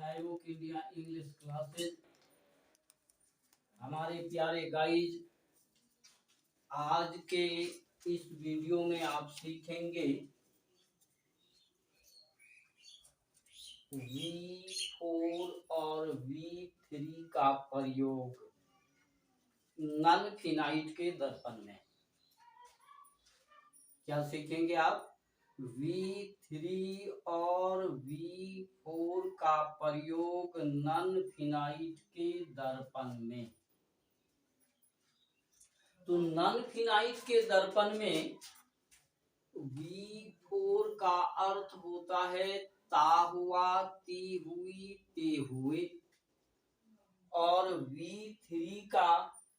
आयोग India English classes. हमारे प्यारे गाइज, आज के इस वीडियो में आप सीखेंगे V4 और V3 का प्रयोग नन फिनाइट के दर्पण में। क्या सीखेंगे आप? V3 और V4 का प्रयोग नन फिनाइट के दर्पण में। तो नन फिनाइट के दर्पण में V4 का अर्थ होता है ता हुआ, ती हुई, ते हुए, और V3 का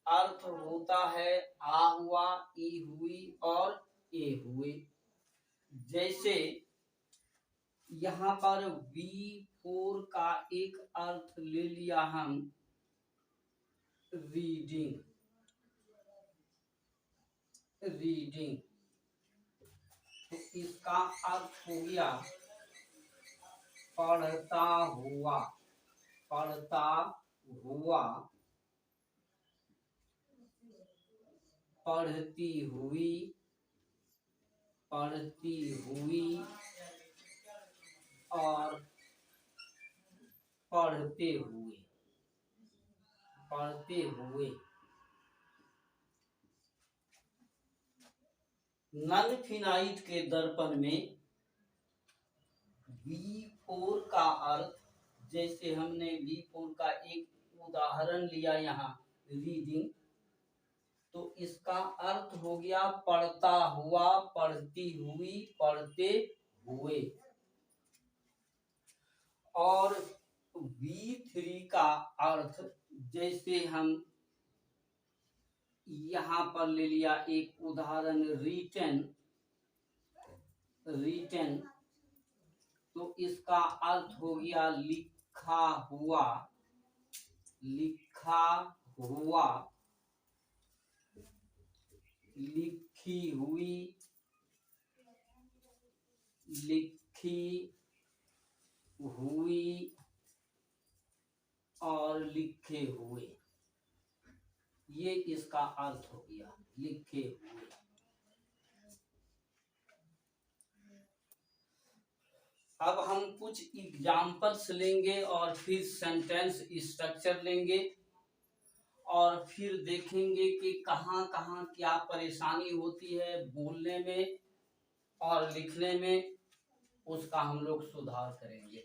अर्थ होता है आ हुआ, ई हुई और ए हुए। जैसे यहाँ पर V4 का एक अर्थ ले लिया हम रीडिंग। तो इसका अर्थ हो गया पढ़ता हुआ, पढ़ती हुई, और पढ़ते हुए। नन फिनाइट के दर्पण में V4 का अर्थ, जैसे हमने V4 का एक उदाहरण लिया यहाँ रीडिंग, तो इसका अर्थ हो गया पढ़ता हुआ, पढ़ती हुई, पढ़ते हुए। और V3 का अर्थ, जैसे हम यहाँ पर ले लिया एक उदाहरण रिटन, तो इसका अर्थ हो गया लिखा हुआ, लिखी हुई, और लिखे हुए। ये इसका अर्थ हो गया लिखे हुए। अब हम कुछ एग्जाम्पल्स लेंगे और फिर सेंटेंस स्ट्रक्चर लेंगे और फिर देखेंगे कि कहाँ कहाँ क्या परेशानी होती है बोलने में और लिखने में, उसका हम लोग सुधार करेंगे।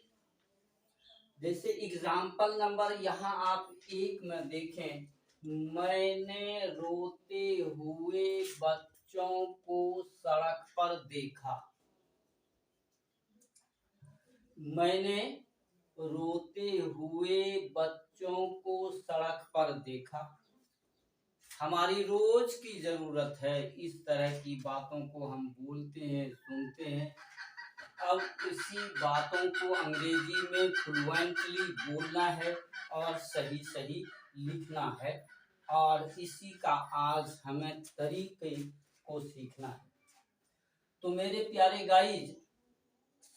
जैसे एग्जाम्पल नंबर यहाँ आप 1 में देखें, मैंने रोते हुए बच्चों को सड़क पर देखा। मैंने रोते हुए बच्चों को सड़क पर देखा। हमारी रोज की जरूरत है, इस तरह की बातों को हम बोलते हैं, सुनते हैं। अब इसी बातों को अंग्रेजी में फ्लुएंटली बोलना है और सही लिखना है, और इसी का आज हमें तरीके को सीखना है। तो मेरे प्यारे गाइज,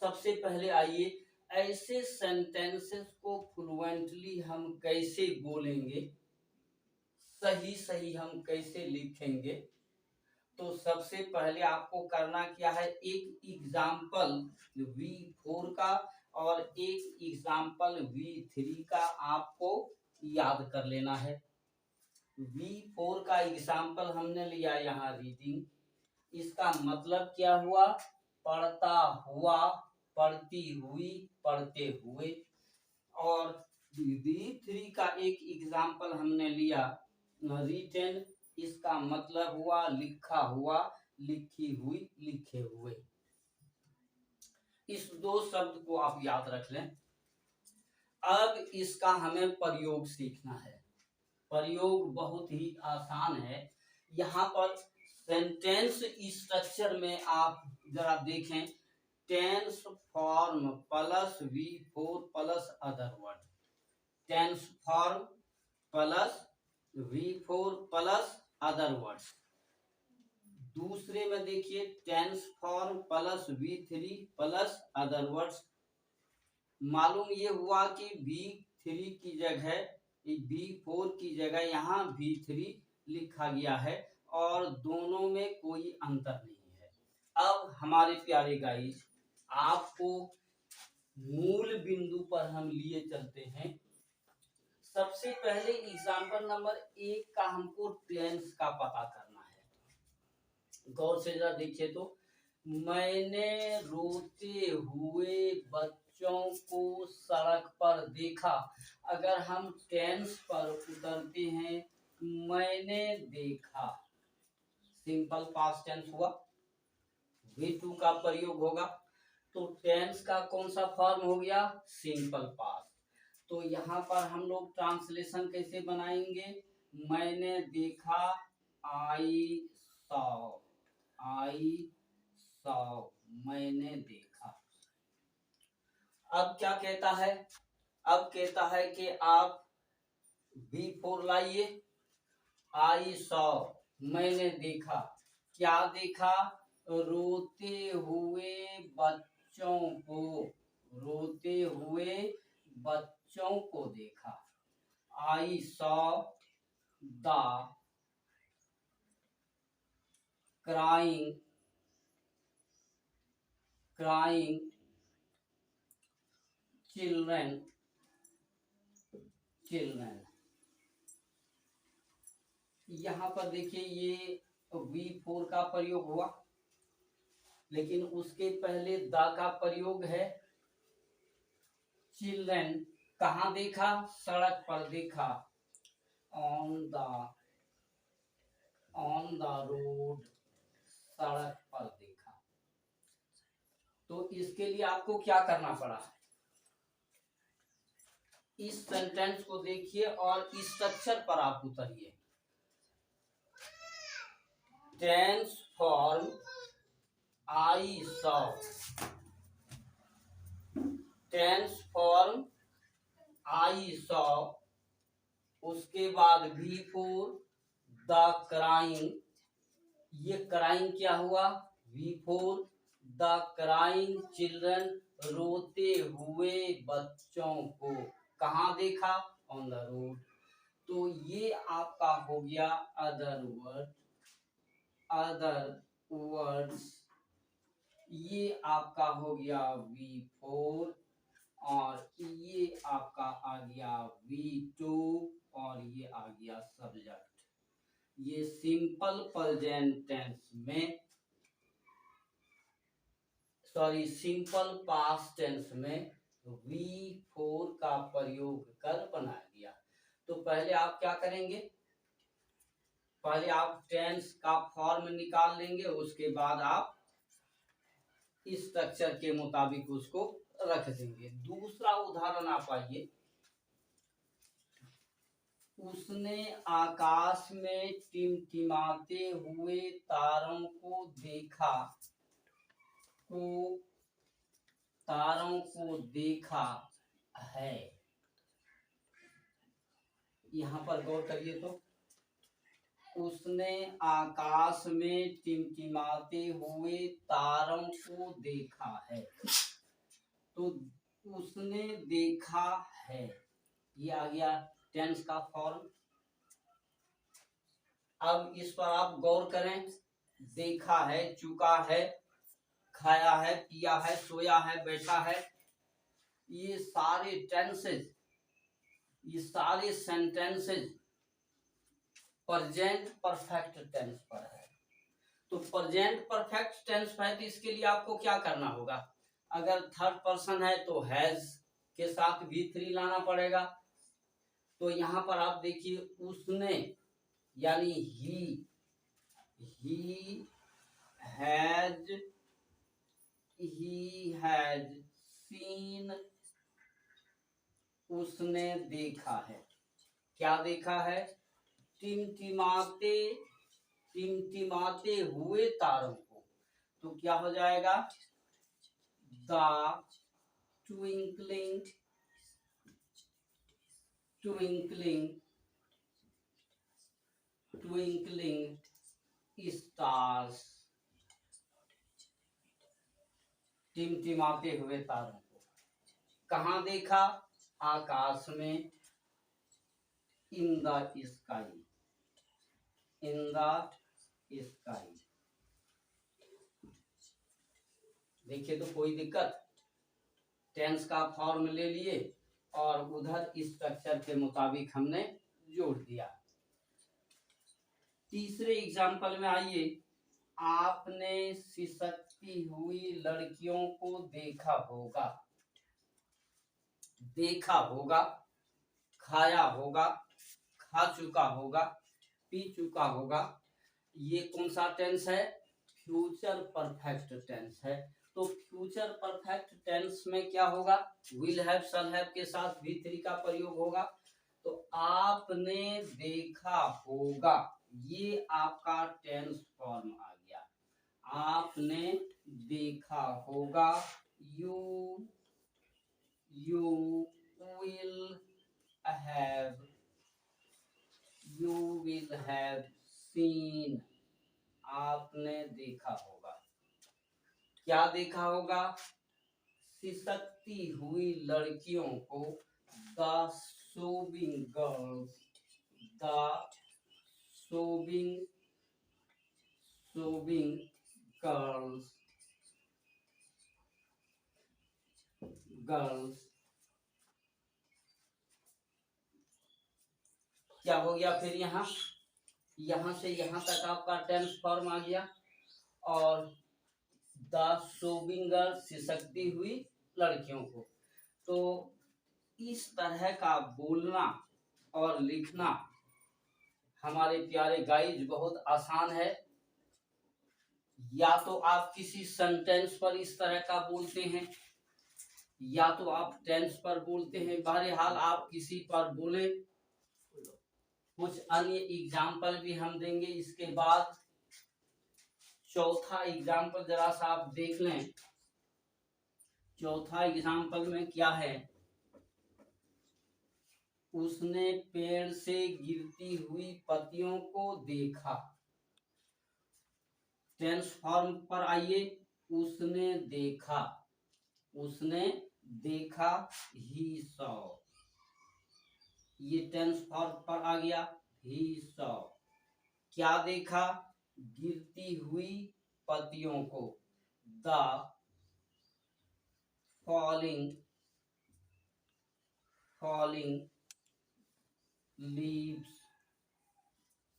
सबसे पहले आइए ऐसे सेंटेंसेस को फ्लुएंटली हम कैसे बोलेंगे, सही हम कैसे लिखेंगे। तो सबसे पहले आपको करना क्या है, एक एग्जाम्पल V4 का और एक एग्जाम्पल V3 का आपको याद कर लेना है। V4 का एग्जाम्पल हमने लिया यहाँ रीडिंग। इसका मतलब क्या हुआ? पढ़ता हुआ, पढ़ती हुई, पढ़ते हुए। और V3 का एक एग्जाम्पल हमने लिया रिटन। इसका मतलब हुआ लिखा हुआ, लिखी हुई, लिखे हुए। इस 2 शब्द को आप याद रख लें। अब इसका हमें प्रयोग सीखना है। प्रयोग बहुत ही आसान है। यहाँ पर सेंटेंस स्ट्रक्चर में आप जरा देखें, tense form plus V4 plus other word, tense form plus V4 plus other words. दूसरे में देखिए tense form plus V3 plus other words. मालूम ये हुआ कि V3 की जगह V4 की जगह यहाँ V3 लिखा गया है और दोनों में कोई अंतर नहीं है। अब हमारे प्यारे गाइस, आपको मूल बिंदु पर हम लिए चलते हैं। सबसे पहले एग्जाम्पल नंबर 1 का हमको टेंस का पता करना है। गौर से जरा देखिए तो, मैंने रोते हुए बच्चों को सड़क पर देखा। अगर हम टेंस पर उतरते हैं, मैंने देखा, सिंपल पास्ट टेंस हुआ, V2 का प्रयोग होगा, तो टेंस का कौन सा फॉर्म हो गया? Simple past. तो यहाँ पर हम लोग ट्रांसलेशन कैसे बनाएंगे? मैंने देखा, आई सॉ, आई सॉ, मैंने देखा। अब क्या कहता है? अब कहता है कि आप V4 लाइए, आई सॉ, मैंने देखा। क्या देखा? रोते हुए बच्चों को, रोते हुए बच्चों को देखा। I saw the crying children. यहाँ पर देखिए ये V4 का प्रयोग हुआ, लेकिन उसके पहले द का प्रयोग है चिल्ड्रन। कहाँ देखा? सड़क पर देखा, ऑन द रोड, सड़क पर देखा। तो इसके लिए आपको क्या करना पड़ा? इस सेंटेंस को देखिए और इस स्ट्रक्चर पर आप उतरिए। Tense form I saw, tense form I saw, उसके बाद V4 द क्राइंग। ये क्राइंग क्या हुआ? V4 द क्राइंग चिल्ड्रन, रोते हुए बच्चों को कहाँ देखा? On the road. तो ये आपका हो गया अदर वर्ड्स। ये आपका हो गया V4 और ये आपका आ गया V2 और ये आ गया सब्जेक्ट। ये सिंपल प्रेजेंट टेंस में, सॉरी सिंपल पास्ट टेंस में V4 का प्रयोग कर बना दिया। तो पहले आप क्या करेंगे? पहले आप टेंस का फॉर्म निकाल लेंगे, उसके बाद आप इस स्ट्रक्चर के मुताबिक उसको रख देंगे। दूसरा उदाहरण आप आइए। उसने आकाश में टिमटिमाते हुए तारों को देखा, तारों को देखा है। यहाँ पर गौर करिए तो, उसने आकाश में टिमटिमाते हुए तारों को देखा है। तो उसने देखा है, ये आ गया टेंस का फॉर्म। अब इस पर आप गौर करें। देखा है, चुका है, खाया है, पिया है, सोया है, बैठा है, ये सारे टेंसेज, ये सारे सेंटेंसेज प्रेजेंट परफेक्ट टेंस पर है। तो प्रेजेंट परफेक्ट टेंस पर है, तो इसके लिए आपको क्या करना होगा? अगर थर्ड पर्सन है तो हैज के साथ V3 लाना पड़ेगा। तो यहाँ पर आप देखिए, उसने यानी ही हैज सीन, उसने देखा है। क्या देखा है? टिमटिमाते हुए तारों को। तो क्या हो जाएगा? द ट्विंकलिंग स्टार्स, टिमटिमाते हुए तारों को। कहाँ देखा? आकाश में, in the sky, in the sky. देखिए तो कोई दिक्कत? टेंस का फॉर्म ले लिए और उधर स्ट्रक्चर के मुताबिक हमने जोड़ दिया। तीसरे एग्जाम्पल में आइए, आपने सिसकती हुई लड़कियों को देखा होगा। देखा होगा, खाया होगा, खा चुका होगा, पी चुका होगा। ये कौन सा टेंस है? फ्यूचर परफेक्ट टेंस है। तो फ्यूचर परफेक्ट टेंस में क्या होगा? विल हैव, शैल हैव के साथ V3 का प्रयोग होगा। तो आपने देखा होगा, ये आपका टेंस फॉर्म आ गया। आपने देखा होगा, you will have seen, आपने देखा होगा। क्या देखा होगा? सिसकती हुई लड़कियों को, द सोबिंग गर्ल्स, द सोबिंग गर्ल्स, क्या हो गया फिर? यहां से यहां तक आपका टेंस फॉर्म आ गया। और द सोबिंग गर्ल्स, सिसकती हुई लड़कियों को। तो इस तरह का बोलना और लिखना हमारे प्यारे गाइज बहुत आसान है। या तो आप किसी सेंटेंस पर इस तरह का बोलते हैं, या तो आप टेंस पर बोलते हैं। बहरहाल आप किसी पर बोले। कुछ अन्य एग्जाम्पल भी हम देंगे इसके बाद। चौथा एग्जाम्पल जरा सा आप देख लें। चौथा एग्जाम्पल में क्या है? उसने पेड़ से गिरती हुई पत्तियों को देखा। टेंस फॉर्म पर आइए, उसने देखा, उसने देखा, ही सॉ। ये टेंस फॉर्म पर आ गया, ही सॉ। क्या देखा? गिरती हुई पत्तियों को, द फॉलिंग लीव्स,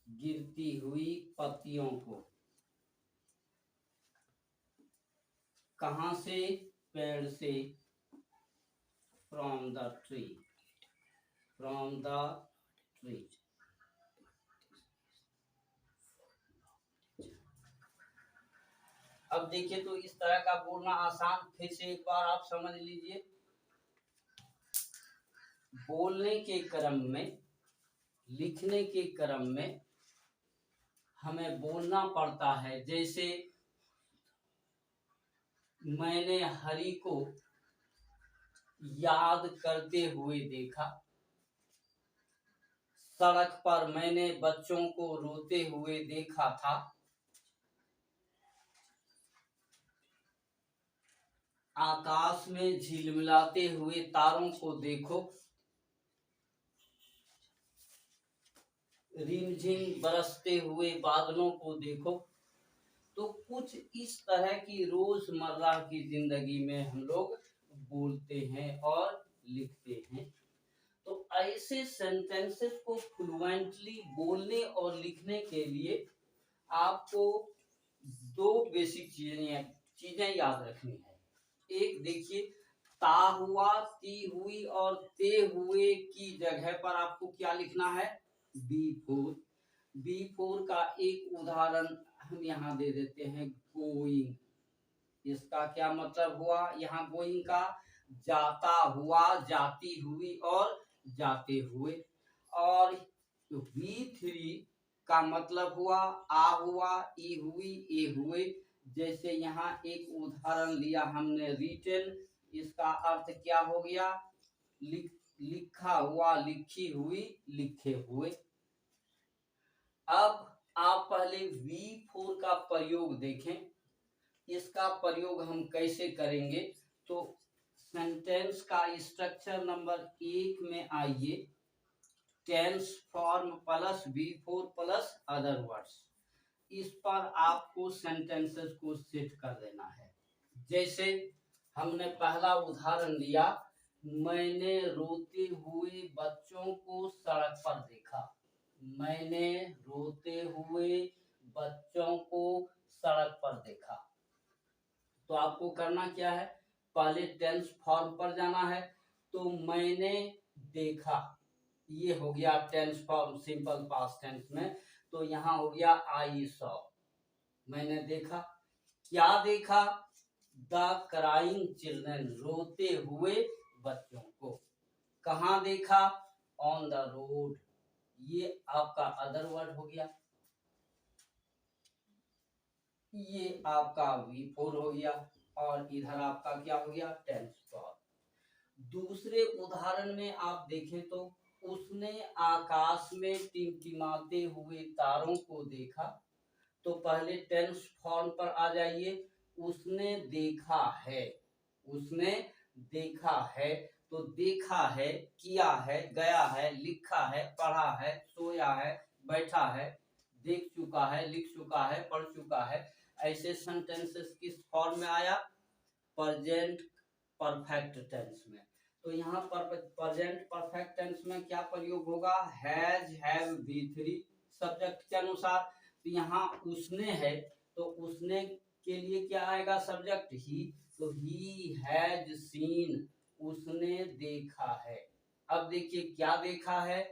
गिरती हुई पत्तियों को। कहां से? पेड़ से, from the tree, from the tree. अब देखिए तो इस तरह का बोलना आसान, फिर से एक बार आप समझ लीजिए। बोलने के क्रम में, लिखने के क्रम में हमें बोलना पड़ता है। जैसे मैंने हरि को याद करते हुए देखा। सड़क पर मैंने बच्चों को रोते हुए देखा था। आकाश में झिलमिलाते हुए तारों को देखो। रिमझिम बरसते हुए बादलों को देखो। तो कुछ इस तरह की रोजमर्रा की जिंदगी में हम लोग बोलते हैं और लिखते हैं। तो ऐसे सेंटेंसेस को फ्लुएंटली बोलने और लिखने के लिए आपको दो बेसिक चीजें याद रखनी है। एक देखिए, ता हुआ, ती हुई और ते हुए की जगह पर आपको क्या लिखना है? B4। B4 का एक उदाहरण हम यहाँ दे देते हैं, गोइंग। इसका क्या मतलब हुआ? यहाँ गोइंग का जाता हुआ, जाती हुई और जाते हुए। और V3 का मतलब हुआ आ हुआ, ई हुई, ए हुए। जैसे यहाँ एक उदाहरण लिया हमने, रिटन। इसका अर्थ क्या हो गया? लिखा हुआ, लिखी हुई, लिखे हुए। अब आप पहले V4 का प्रयोग देखें। इसका प्रयोग हम कैसे करेंगे? तो सेंटेंस का स्ट्रक्चर नंबर 1 में आइए, tense form plus V4 plus other words, इस पर आपको सेंटेंसेस को सेट कर देना है। जैसे हमने पहला उदाहरण लिया, मैंने रोते हुए बच्चों को सड़क पर देखा। मैंने रोते हुए बच्चों को सड़क पर देखा। तो आपको करना क्या है, पहले टेंस फॉर्म पर जाना है। तो मैंने देखा, ये हो गया tense form simple past tense में। तो यहाँ हो गया आई सॉ, मैंने देखा। क्या देखा, द क्राइंग चिल्ड्रन, रोते हुए बच्चों को। कहाँ देखा, ऑन द रोड, ये आपका अदर वर्ड हो गया। ये आपका V4 हो गया और इधर आपका क्या हो गया, टेंस फॉर्म। दूसरे उदाहरण में आप देखें तो, उसने आकाश में टिमटिमाते हुए तारों को देखा। तो पहले टेंस फॉर्म पर आ जाइए, उसने देखा है। उसने देखा है, तो देखा है, किया है, गया है, लिखा है, पढ़ा है, सोया है, बैठा है, देख चुका है, लिख चुका है, पढ़ चुका है। ऐसे सेंटेंसेस किस फॉर्म में आया, प्रेजेंट परफेक्ट टेंस में। तो यहाँ पर प्रेजेंट परफेक्ट टेंस में क्या प्रयोग होगा, हैज, हैव, V3 सब्जेक्ट के अनुसार। तो यहाँ उसने है, तो उसने के लिए क्या आएगा, सब्जेक्ट ही। तो ही हैज सीन, उसने देखा है। अब देखिए क्या देखा है,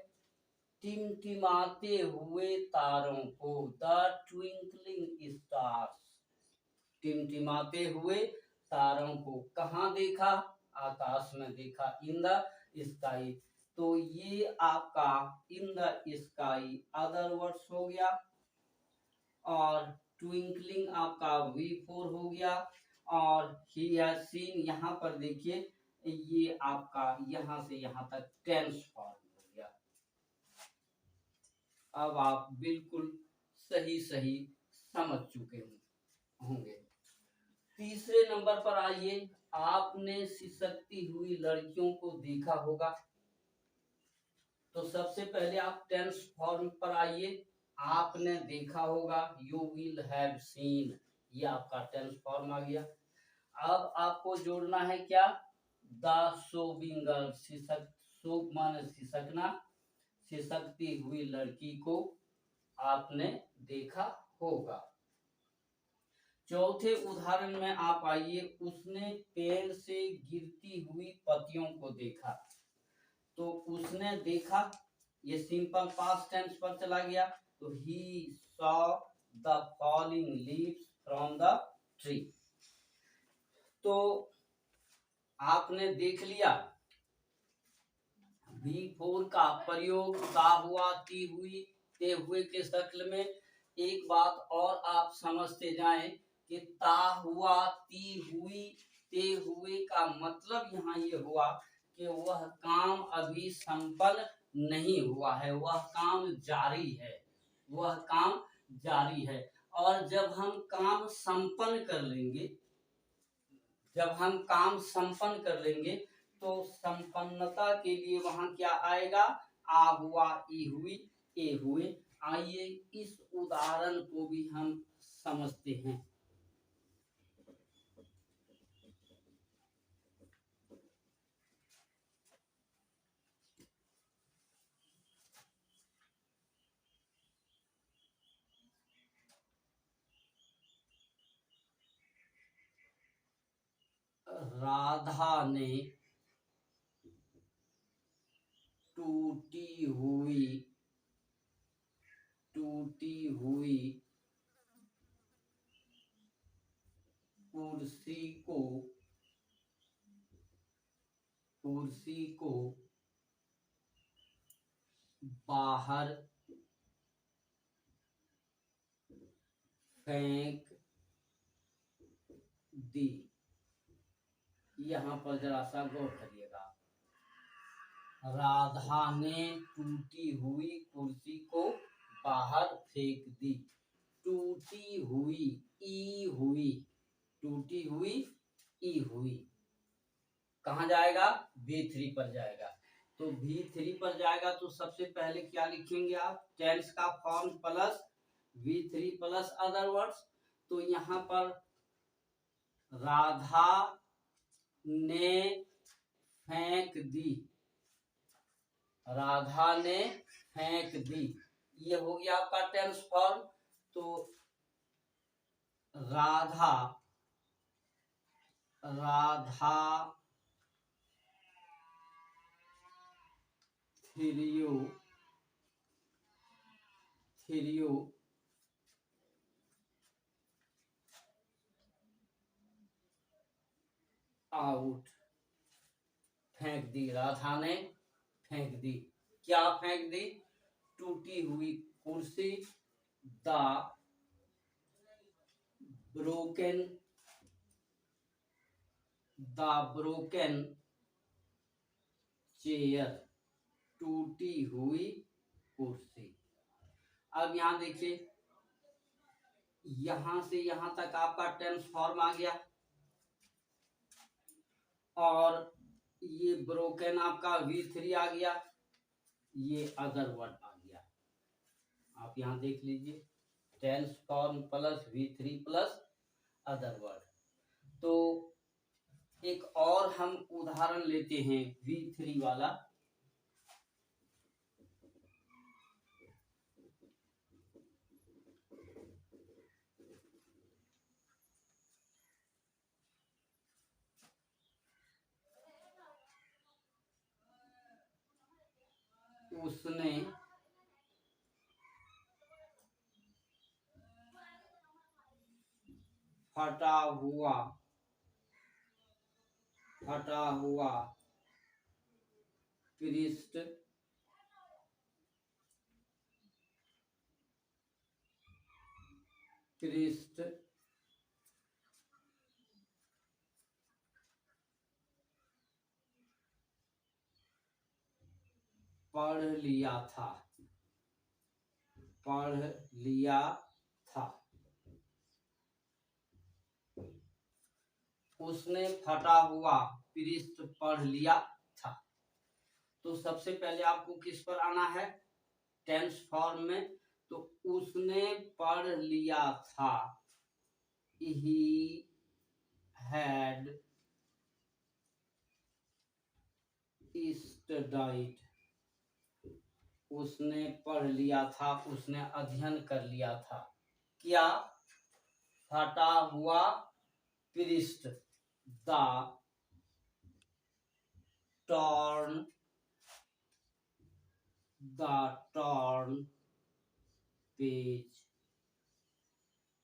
टिमटिमाते हुए तारों को, द ट्विंकलिंग स्टार्स, टिमटिमाते हुए तारों को। कहाँ देखा, आकाश में देखा, इन द स्काई। तो ये आपका in the sky other words हो गया, और ट्विंकलिंग आपका V4 हो गया, और ही हैज सीन, यहाँ पर देखिए ये आपका यहाँ से यहाँ तक टेंस फॉर्म हो गया। अब आप बिल्कुल सही सही समझ चुके होंगे। तीसरे नंबर पर आइए, आपने सिसकती हुई लड़कियों को देखा होगा। तो सबसे पहले आप टेंस फॉर्म पर आइए, आपने देखा होगा, यू विल हैव सीन, ये आपका टेंस फॉर्म आ गया। अब आपको जोड़ना है क्या, द सोबिंग गर्ल, सोब माने सिसकना, सिसकती हुई लड़की को आपने देखा होगा। चौथे उदाहरण में आप आइए, उसने पेड़ से गिरती हुई पत्तियों को देखा। तो उसने देखा, ये सिंपल पास्ट टेंस पर चला गया। तो he saw the falling leaves from the tree. तो आपने देख लिया, V4 का प्रयोग ता हुआ, ती हुई, ते हुए के शक्ल में। एक बात और आप समझते जाएं कि ता हुआ, ती हुई, ते हुए का मतलब यहाँ ये हुआ कि वह काम अभी संपन्न नहीं हुआ है, वह काम जारी है, वह काम जारी है। और जब हम काम संपन्न कर लेंगे, जब हम काम संपन्न कर लेंगे, तो संपन्नता के लिए वहां क्या आएगा, आ हुआ, ई हुई, ए हुए। आइए इस उदाहरण को भी हम समझते हैं। राधा ने टूटी हुई कुर्सी को बाहर फेंक दी। यहाँ पर जरा सा गौर करिएगा, राधा ने टूटी हुई कुर्सी को बाहर फेंक दी। टूटी हुई, ई हुई, टूटी हुई, ई हुई। कहाँ जाएगा, V3 पर जाएगा। तो V3 पर जाएगा तो सबसे पहले क्या लिखेंगे आप, टेंस का form plus V3 plus other words. तो यहाँ पर राधा ने फेंक दी, राधा ने फेंक दी, ये हो गया आपका टेंस फॉर्म। तो राधा थ्रियो आउट, फेंक दी, राधा ने फेंक दी। क्या फेंक दी, टूटी हुई कुर्सी, द ब्रोकन चेयर, टूटी हुई कुर्सी। अब यहां देखिए, यहां से यहां तक आपका टेंस फॉर्म आ गया और ये ब्रोकन आपका V3 आ गया, ये अदर वर्ड आ गया। आप यहां देख लीजिए, tense form plus V3 plus other word. तो एक और हम उदाहरण लेते हैं V3 वाला। उसने फटा हुआ पृष्ठ पढ़ लिया था। उसने फटा हुआ पृष्ठ पढ़ लिया था। तो सबसे पहले आपको किस पर आना है, टेंस फॉर्म में। तो उसने पढ़ लिया था, he had studied, उसने पढ़ लिया था, उसने अध्ययन कर लिया था। क्या, फटा हुआ पृष्ठ, द torn पेज,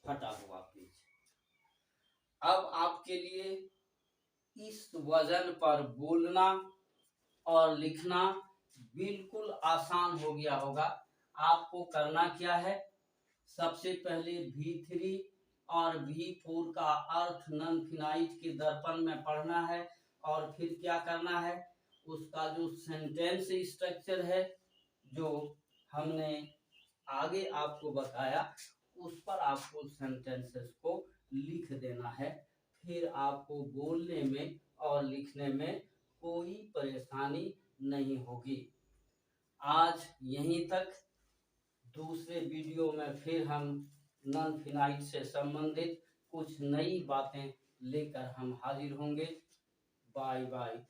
फटा हुआ पेज। अब आपके लिए इस वजन पर बोलना और लिखना बिल्कुल आसान हो गया होगा। आपको करना क्या है, सबसे पहले V3 और V4 का अर्थ नन फिनाइट के दर्पण में पढ़ना है और फिर क्या करना है, उसका जो सेंटेंस स्ट्रक्चर है जो हमने आगे आपको बताया, उस पर आपको सेंटेंसेस को लिख देना है। फिर आपको बोलने में और लिखने में कोई परेशानी नहीं होगी। आज यहीं तक, दूसरे वीडियो में फिर हम नन फिनाइट से संबंधित कुछ नई बातें लेकर हम हाजिर होंगे। Bye bye.